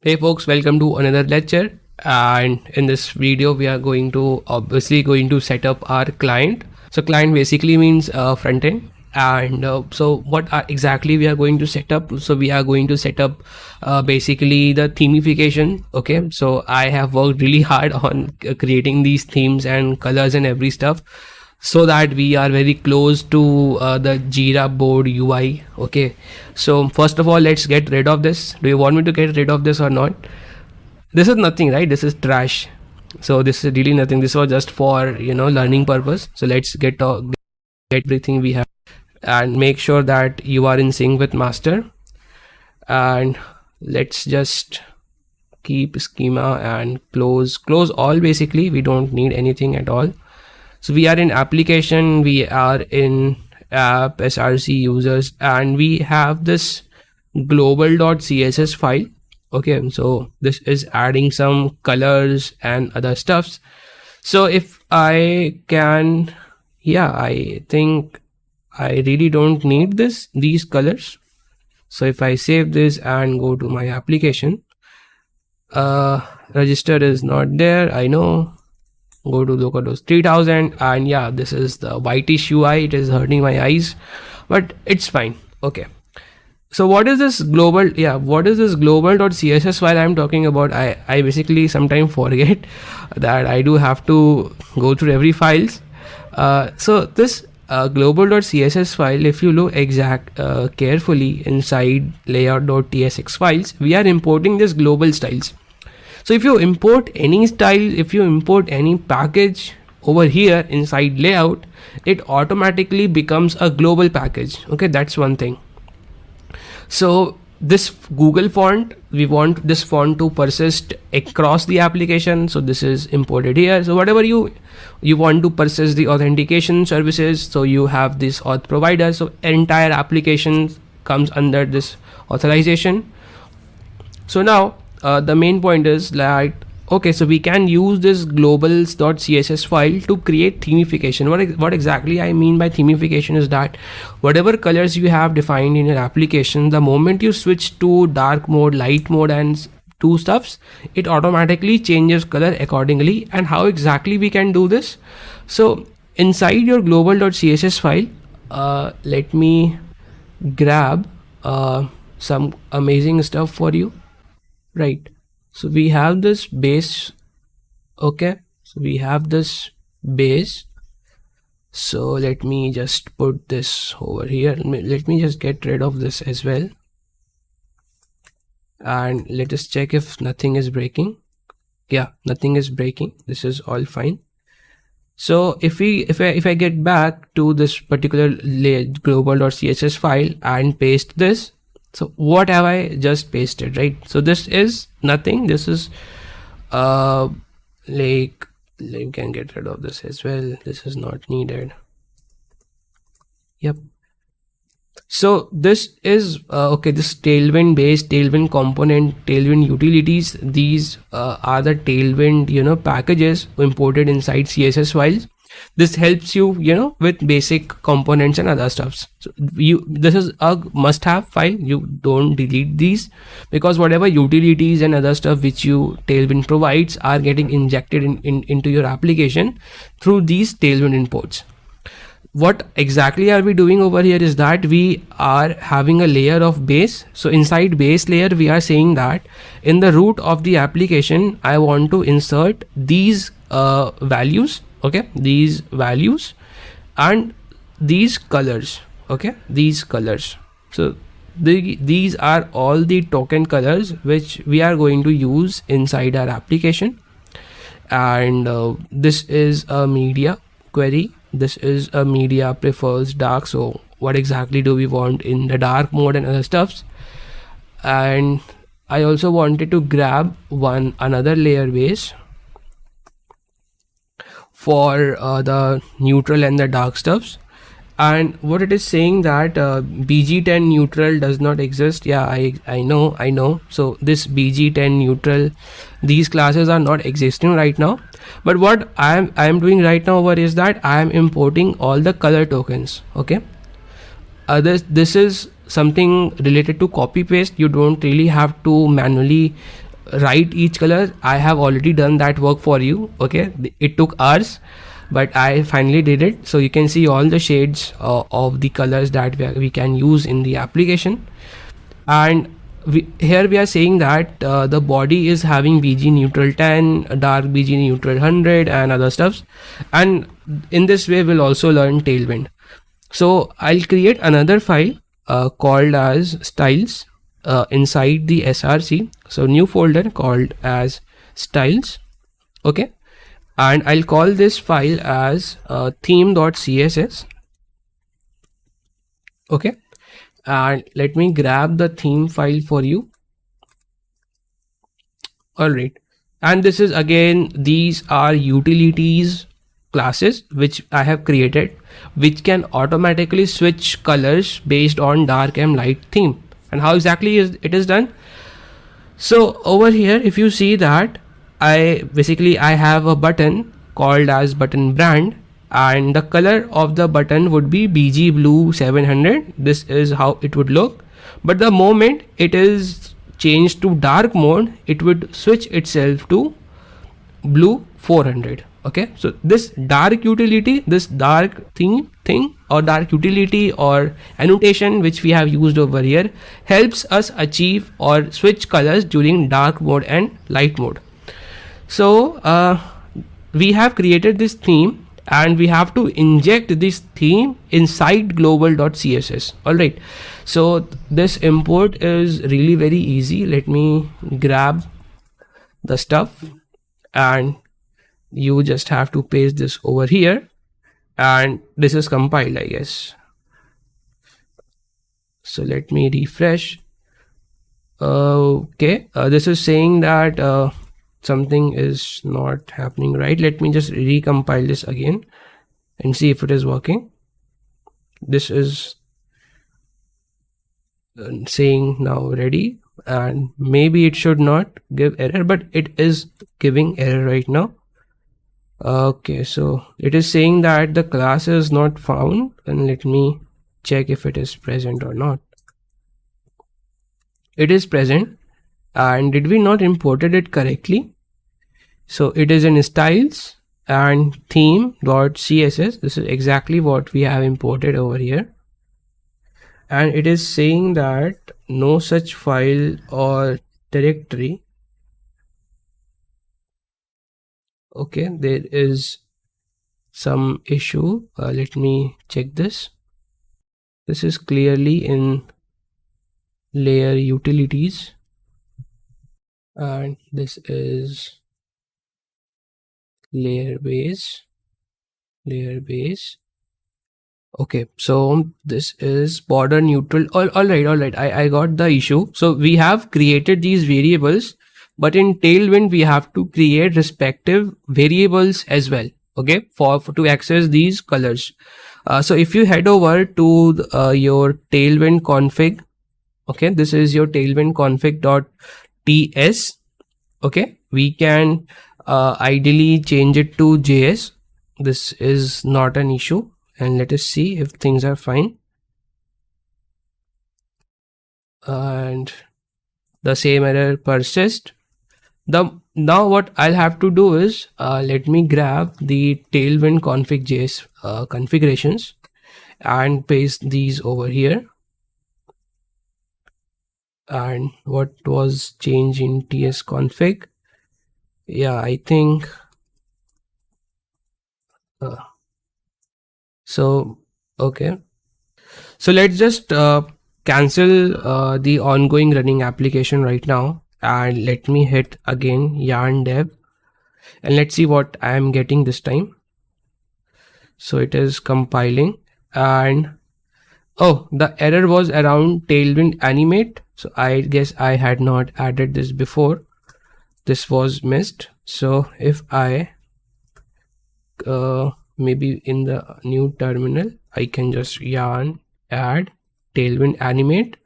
Hey folks, welcome to another lecture, and in this video we are going to set up our client. So client basically means front end, and so what exactly we are going to set up. So we are going to set up basically the themification. Okay, so I have worked really hard on creating these themes and colors and every stuff, so that we are very close to the JIRA board UI. Okay, so first of all, let's get rid of this. Do you want me to get rid of this or not? This is nothing, right? This is trash. So this is really nothing. This was just for learning purpose. So let's get everything we have and make sure that you are in sync with master. And let's just keep schema and close all. Basically we don't need anything at all. So we are in application, we are in app, src users, and we have this global.css file. Okay, so this is adding some colors and other stuffs. So if I can, I think I really don't need these colors. So if I save this and go to my application, register is not there, I know. Go to localhost 3000, and this is the whitish UI. It is hurting my eyes, but it's fine. Okay, so what is this global? What is this global.css file I'm talking about? I basically sometimes forget that I do have to go through every files. So this global.css file, if you look carefully inside layout.tsx files, we are importing this global styles. So if you import any style, if you import any package over here inside layout, it automatically becomes a global package. Okay, that's one thing. So this Google font, we want this font to persist across the application. So this is imported here. So whatever you want to persist the authentication services, so you have this auth provider. So entire application comes under this authorization. So now the main point is that, okay, so we can use this globals.css file to create themification. What exactly I mean by themification is that whatever colors you have defined in your application, the moment you switch to dark mode, light mode, and two stuffs, it automatically changes color accordingly. And how exactly we can do this? So inside your global.css file, let me grab some amazing stuff for you. Right, so we have this base. Okay, so we have this base. So let me just put this over here. Let me just get rid of this as well, and let us check if nothing is breaking. Yeah, nothing is breaking. This is all fine. So if I get back to this particular global.css file and paste this, so what have I just pasted, right? So this is nothing. This is like, you can get rid of this as well. This is not needed. Yep. So this is okay, this Tailwind base, Tailwind component, Tailwind utilities. These are the Tailwind packages imported inside CSS files. This helps you with basic components and other stuffs. So this is a must-have file. You don't delete these, because whatever utilities and other stuff which Tailwind provides are getting injected into your application through these Tailwind imports. What exactly are we doing over here is that we are having a layer of base. So inside base layer, we are saying that in the root of the application, I want to insert these values. Okay, these values and these colors. Okay, these colors. So these are all the token colors which we are going to use inside our application. And this is a media query. This is a media prefers dark. So what exactly do we want in the dark mode and other stuffs? And I also wanted to grab another layer base for the neutral and the dark stuffs. And what it is saying that bg10 neutral does not exist. Yeah, I know. So this bg10 neutral, these classes are not existing right now. But what I am doing right now over is that I am importing all the color tokens. Okay, this is something related to copy paste. You don't really have to manually write each color, I have already done that work for you. Okay, it took hours, but I finally did it. So you can see all the shades of the colors that we can use in the application. And here we are saying that the body is having bg neutral 10, dark bg neutral 100, and other stuffs. And in this way we'll also learn Tailwind. So I'll create another file called as styles inside the src. So new folder called as styles. Okay, and I'll call this file as theme.css. Okay, and let me grab the theme file for you. All right, and this is again, these are utilities classes which I have created, which can automatically switch colors based on dark and light theme. And how exactly is it is done? So over here, if you see that I have a button called as button brand, and the color of the button would be bg blue 700. This is how it would look. But the moment it is changed to dark mode, it would switch itself to blue 400. Okay, so this dark utility, this dark thing or dark utility or annotation which we have used over here, helps us achieve or switch colors during dark mode and light mode. So we have created this theme, and we have to inject this theme inside global.css. all right, so this import is really very easy. Let me grab the stuff, and you just have to paste this over here, and this is compiled, I guess. So let me refresh. Okay, this is saying that something is not happening right. Let me just recompile this again and see if it is working. This is saying now ready, and maybe it should not give error, but it is giving error right now. Okay, so it is saying that the class is not found, and let me check if it is present or not. It is present, and did we not imported it correctly? So it is in styles and theme.css. This is exactly what we have imported over here, and it is saying that no such file or directory. Okay, there is some issue. Let me check this. This is clearly in layer utilities, and this is layer base. Okay, so this is border neutral. All right, I got the issue. So we have created these variables, but in Tailwind we have to create respective variables as well. Okay, for to access these colors. So if you head over to your Tailwind config, okay, this is your Tailwind config.ts. okay, we can ideally change it to JS. This is not an issue, and let us see if things are fine. And the same error persists. Now what I'll have to do is let me grab the Tailwind config.js configurations and paste these over here. And what was changed in ts config? Yeah, I think so. Okay, so let's just cancel the ongoing running application right now, and let me hit again yarn dev, and let's see what I am getting this time. So it is compiling, and oh, the error was around Tailwind animate. So I guess I had not added this before. This was missed. So if I maybe in the new terminal, I can just yarn add Tailwind animate,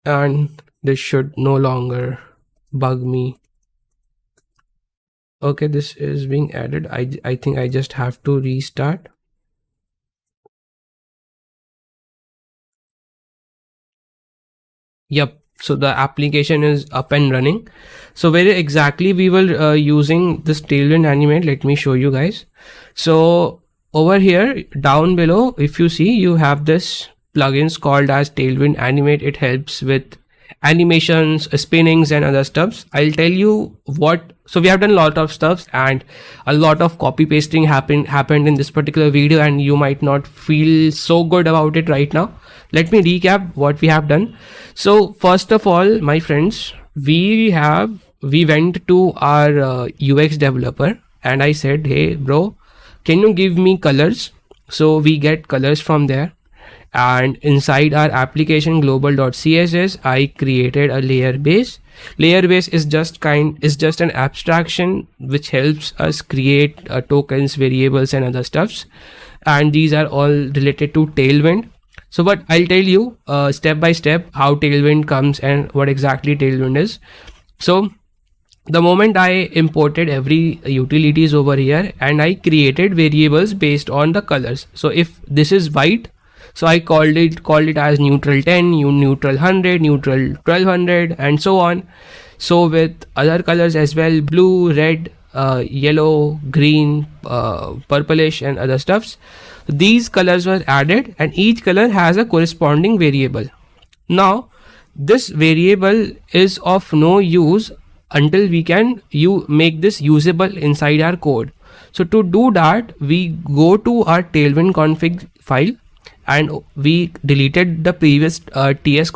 and this should no longer bug me. Okay, this is being added. I think I just have to restart. Yep, So the application is up and running. So where exactly we were using this Tailwind animate, let me show you guys. So over here down below, if you see, you have this plugins called as Tailwind animate. It helps with animations, spinnings and other stuffs. I'll tell you what. So we have done a lot of stuffs and a lot of copy pasting happened in this particular video, and you might not feel so good about it right now. Let me recap what we have done. So first of all, my friends, we went to our UX developer and I said, hey bro, can you give me colors? So we get colors from there, and inside our application global.css, I created a layer base. Layer base is just an abstraction which helps us create tokens, variables and other stuffs, and these are all related to Tailwind. So but I'll tell you step by step how Tailwind comes and what exactly Tailwind is. So the moment I imported every utilities over here and I created variables based on the colors. So if this is white, so I called it as neutral 10, neutral 100, neutral 1200 and so on. So with other colors as well, blue, red, yellow, green, purplish and other stuffs. These colors were added and each color has a corresponding variable. Now this variable is of no use until we can make this usable inside our code. So to do that, we go to our Tailwind config file and we deleted the previous TS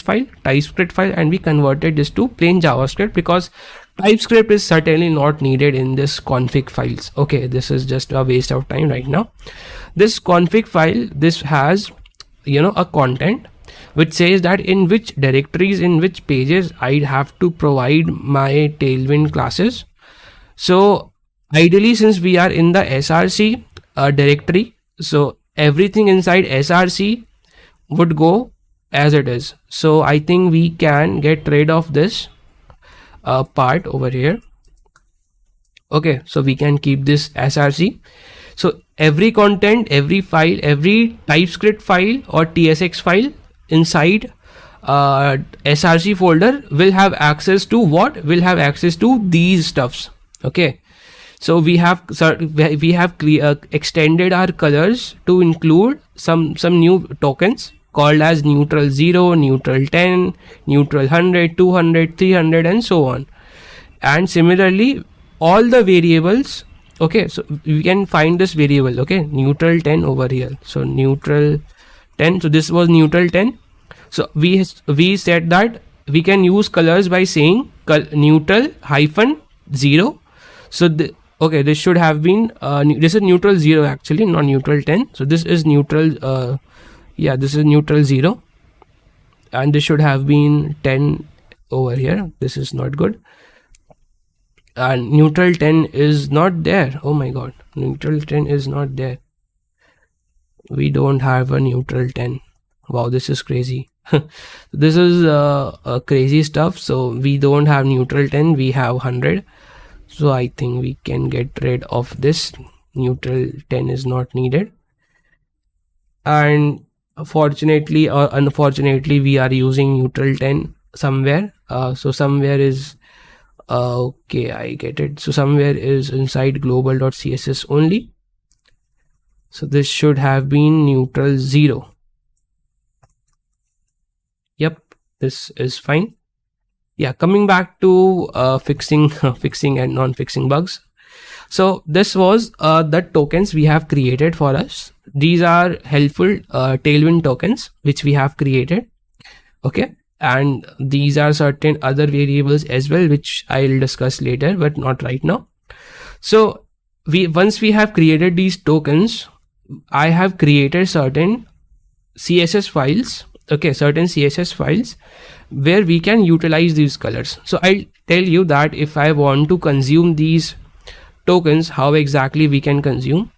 file, TypeScript file, and we converted this to plain JavaScript because TypeScript is certainly not needed in this config files. Okay, this is just a waste of time right now. This config file, this has a content which says that in which directories, in which pages I have to provide my Tailwind classes. So ideally, since we are in the SRC directory, so everything inside SRC would go as it is. So I think we can get rid of this part over here. Okay, so we can keep this SRC. So every content, every file, every TypeScript file or TSX file inside SRC folder will have access to what? Will have access to these stuffs. Okay. So we have extended our colors to include some new tokens called as neutral 0, neutral 10, neutral 100, 200, 300 and so on. And similarly, all the variables. Okay, so we can find this variable. Okay, neutral 10 over here. So neutral 10. So this was neutral 10. So we said that we can use colors by saying neutral hyphen 0. So okay, this should have been this is neutral 0 actually, not neutral 10. So this is neutral this is neutral 0 and this should have been 10 over here. This is not good, and neutral 10 is not there. Oh my god, neutral 10 is not there. We don't have a neutral 10. Wow, this is crazy. This is crazy stuff. So we don't have neutral 10, we have 100. So I think we can get rid of this. Neutral 10 is not needed. And fortunately or unfortunately, we are using neutral 10 somewhere. So somewhere is okay, I get it. So somewhere is inside global.css only. So this should have been neutral 0. Yep, this is fine. Yeah, coming back to fixing and non-fixing bugs. So this was the tokens we have created for us. These are helpful Tailwind tokens which we have created. Okay, and these are certain other variables as well which I'll discuss later, but not right now. So once we have created these tokens, I have created certain CSS files. Okay, certain CSS files where we can utilize these colors. So I'll tell you that if I want to consume these tokens, how exactly we can consume.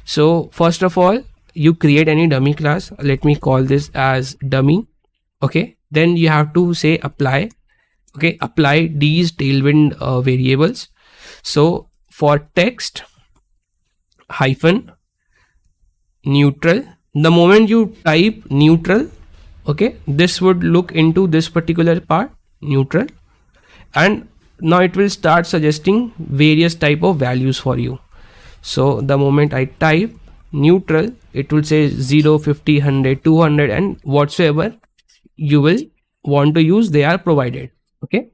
So first of all, you create any dummy class. Let me call this as dummy. Okay, then you have to say apply. Okay, apply these Tailwind variables. So for text hyphen neutral, the moment you type neutral, Okay, this would look into this particular part, neutral, and now it will start suggesting various type of values for you. So the moment I type neutral, it will say 0, 50, 100, 200, and whatsoever you will want to use, they are provided. Okay,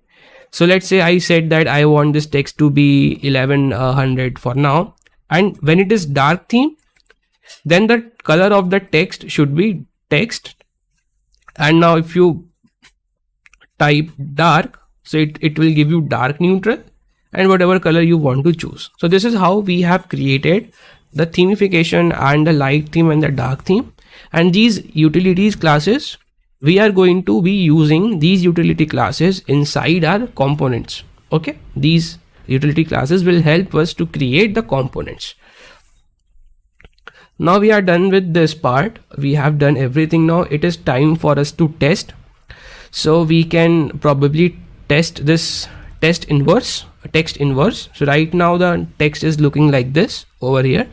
so let's say I said that I want this text to be 1100 for now, and when it is dark theme, then the color of the text should be text. And now if you type dark, so it will give you dark neutral and whatever color you want to choose. So this is how we have created the themification and the light theme and the dark theme. And these utilities classes, we are going to be using these utility classes inside our components. Okay, these utility classes will help us to create the components. Now we are done with this part. We have done everything. Now it is time for us to test. So we can probably test this text inverse. So right now the text is looking like this over here,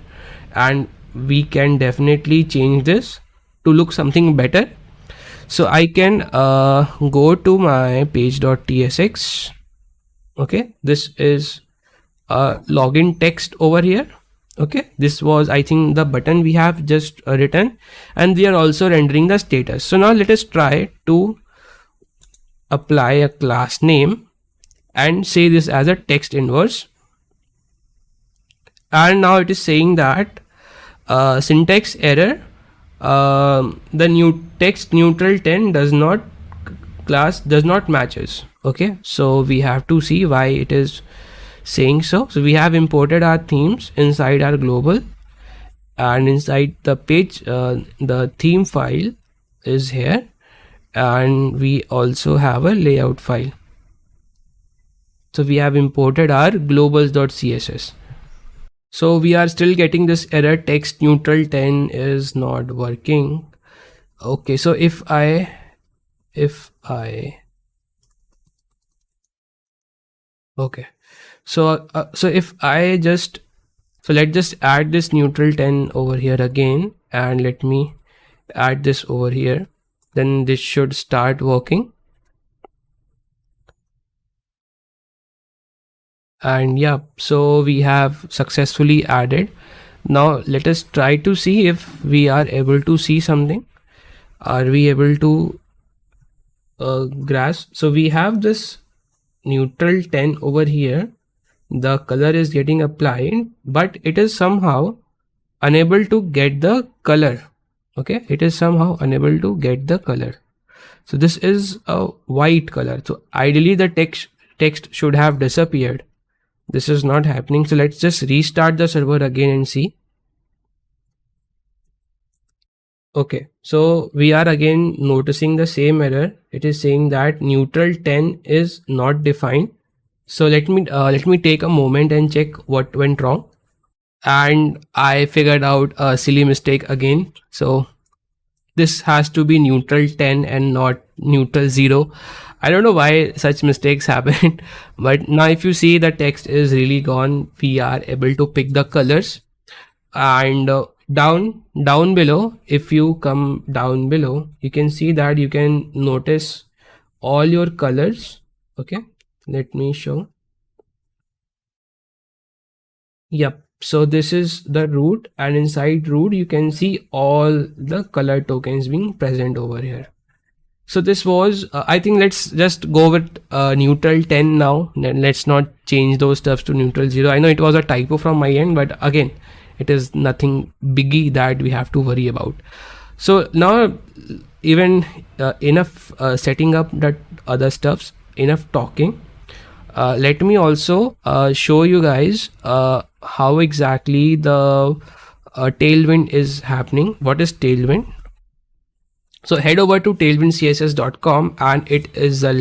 and we can definitely change this to look something better. So I can go to my page.tsx. Okay, this is login text over here. Okay, this was, I think, the button we have just written, and we are also rendering the status. So now let us try to apply a class name and say this as a text inverse. And now it is saying that syntax error, the new text neutral 10 does not matches. Okay, so we have to see why it is saying so. So we have imported our themes inside our global, and inside the page the theme file is here, and we also have a layout file. So we have imported our globals.css. So we are still getting this error, text neutral 10 is not working. Okay, so if I okay, so if I just, so let's just add this neutral 10 over here again, and let me add this over here, then this should start working. And yeah, so we have successfully added. Now let us try to see if we are able to see something. Are we able to grasp? So we have this neutral 10 over here, the color is getting applied, but it is somehow unable to get the color. Okay, it is somehow unable to get the color. So this is a white color, so ideally the text should have disappeared. This is not happening. So let's just restart the server again and see. Okay, so we are again noticing the same error. It is saying that neutral 10 is not defined. So let me take a moment and check what went wrong. And I figured out a silly mistake again. So this has to be neutral 10 and not neutral 0. I don't know why such mistakes happen, but now if you see, the text is really gone. We are able to pick the colors, and down below, if you come down below, you can see that you can notice all your colors. Okay, let me show. Yep, so this is the root, and inside root you can see all the color tokens being present over here. So this was I think let's just go with neutral 10 now. Let's not change those stuffs to neutral 0. I know it was a typo from my end, but again, it is nothing biggie that we have to worry about. So now even enough setting up that other stuffs, enough talking. Let me also show you guys how exactly the Tailwind is happening. What is Tailwind? So head over to tailwindcss.com, and it is a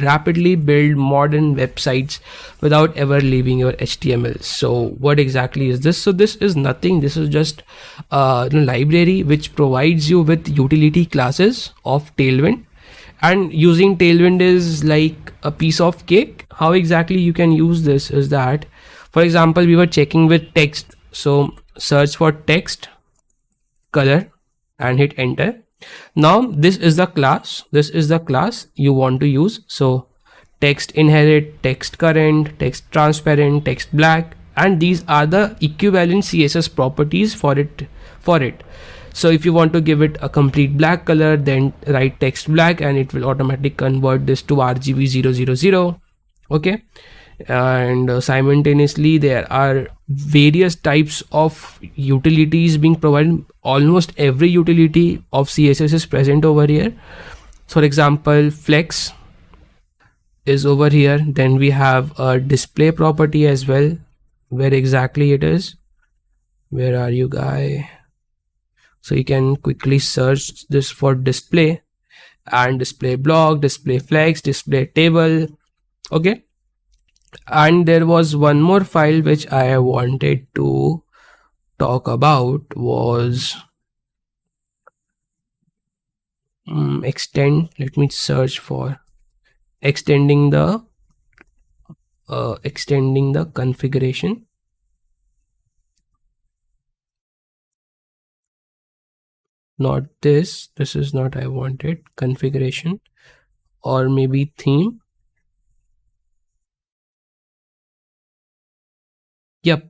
rapidly build modern websites without ever leaving your HTML. So what exactly is this? So this is nothing. This is just a library which provides you with utility classes of Tailwind, and using Tailwind is like a piece of cake. How exactly you can use this is that, for example, we were checking with text. So search for text color and hit enter. Now this is the class. This is the class you want to use. So text inherit, text current, text transparent, text black, and these are the equivalent CSS properties for it. So if you want to give it a complete black color, then write text black and it will automatically convert this to RGB000. Okay. And simultaneously there are various types of utilities being provided. Almost every utility of CSS is present over here. For example, flex is over here. Then we have a display property as well. Where exactly it is? Where are you, guy? So you can quickly search this for display, and display block, display flex, display table. Okay. And there was one more file which I wanted to talk about was extend. Let me search for extending the configuration. Not this. This is not I wanted. Configuration, or maybe theme. Yep,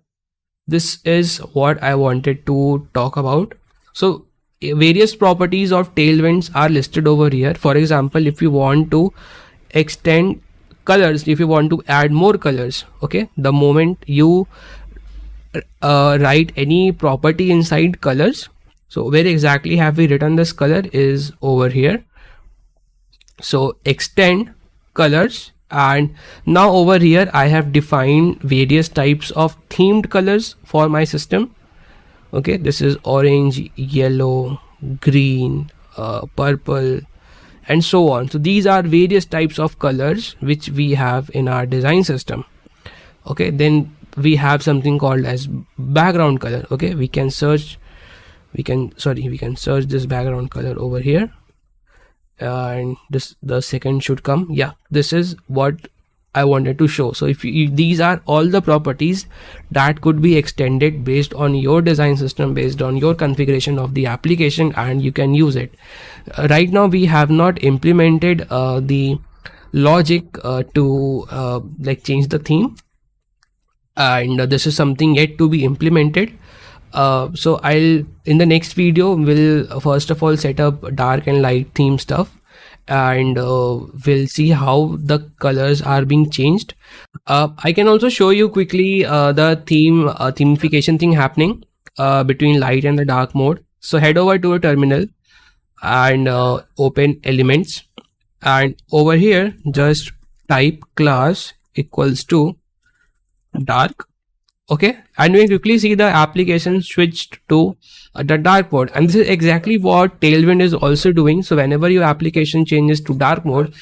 this is what I wanted to talk about. So various properties of Tailwinds are listed over here. For example, if you want to extend colors, if you want to add more colors, okay, the moment you write any property inside colors, so where exactly have we written this color is over here. So extend colors, and now over here I have defined various types of themed colors for my system. Okay, this is orange, yellow, green, purple, and so on. So these are various types of colors which we have in our design system. Okay, then we have something called as background color. Okay, we can search this background color over here, and the second should come. Yeah, this is what I wanted to show. So if these are all the properties that could be extended based on your design system, based on your configuration of the application, and you can use it. Right now we have not implemented the logic to like change the theme, and this is something yet to be implemented. So I'll in the next video will first of all set up dark and light theme stuff, and we'll see how the colors are being changed. I can also show you quickly the themeification thing happening between light and the dark mode. So head over to a terminal and open elements, and over here just type class equals to dark. Okay, and we quickly see the application switched to the dark mode, and this is exactly what Tailwind is also doing. So whenever your application changes to dark mode,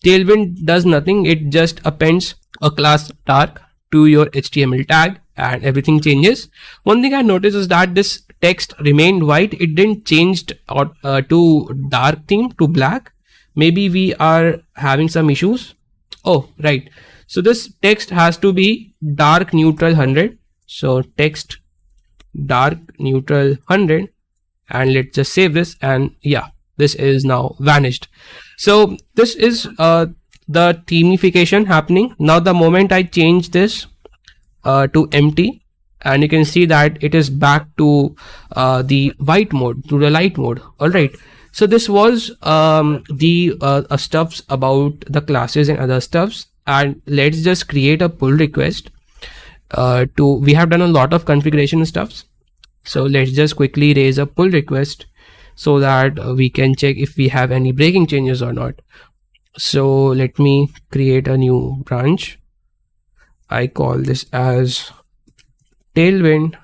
Tailwind does nothing. It just appends a class dark to your HTML tag and everything changes. One thing I noticed is that this text remained white. It didn't change to dark theme to black. Maybe we are having some issues. Oh, right. So this text has to be dark neutral 100. So text dark neutral 100, and let's just save this, and yeah, this is now vanished. So this is the themeification happening. Now the moment I change this to empty, and you can see that it is back to the white mode, to the light mode. All right. So this was the stuffs about the classes and other stuffs. And let's just create a pull request we have done a lot of configuration stuffs. So let's just quickly raise a pull request so that we can check if we have any breaking changes or not. So let me create a new branch. I call this as Tailwind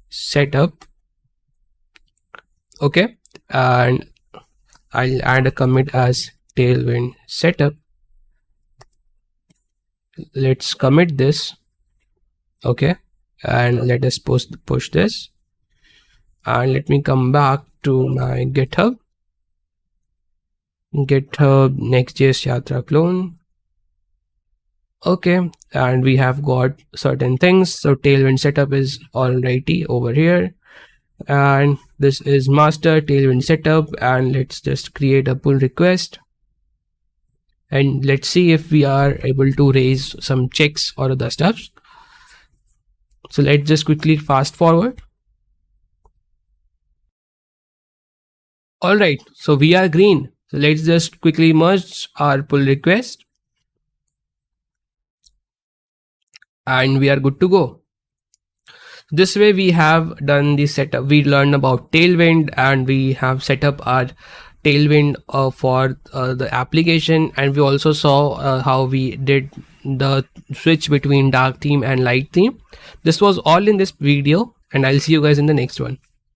setup. Okay, and I'll add a commit as Tailwind setup. Let's commit this. Okay, and let us push this, and let me come back to my GitHub Next.js Yatra clone. Okay, and we have got certain things. So Tailwind setup is alrighty over here, and This is master Tailwind setup, and let's just create a pull request. And let's see if we are able to raise some checks or other stuff. So let's just quickly fast forward. All right, so we are green. So let's just quickly merge our pull request. And we are good to go. This way we have done the setup. We learned about Tailwind, and we have set up our Tailwind for the application, and we also saw how we did the switch between dark theme and light theme. This was all in this video, and I'll see you guys in the next one.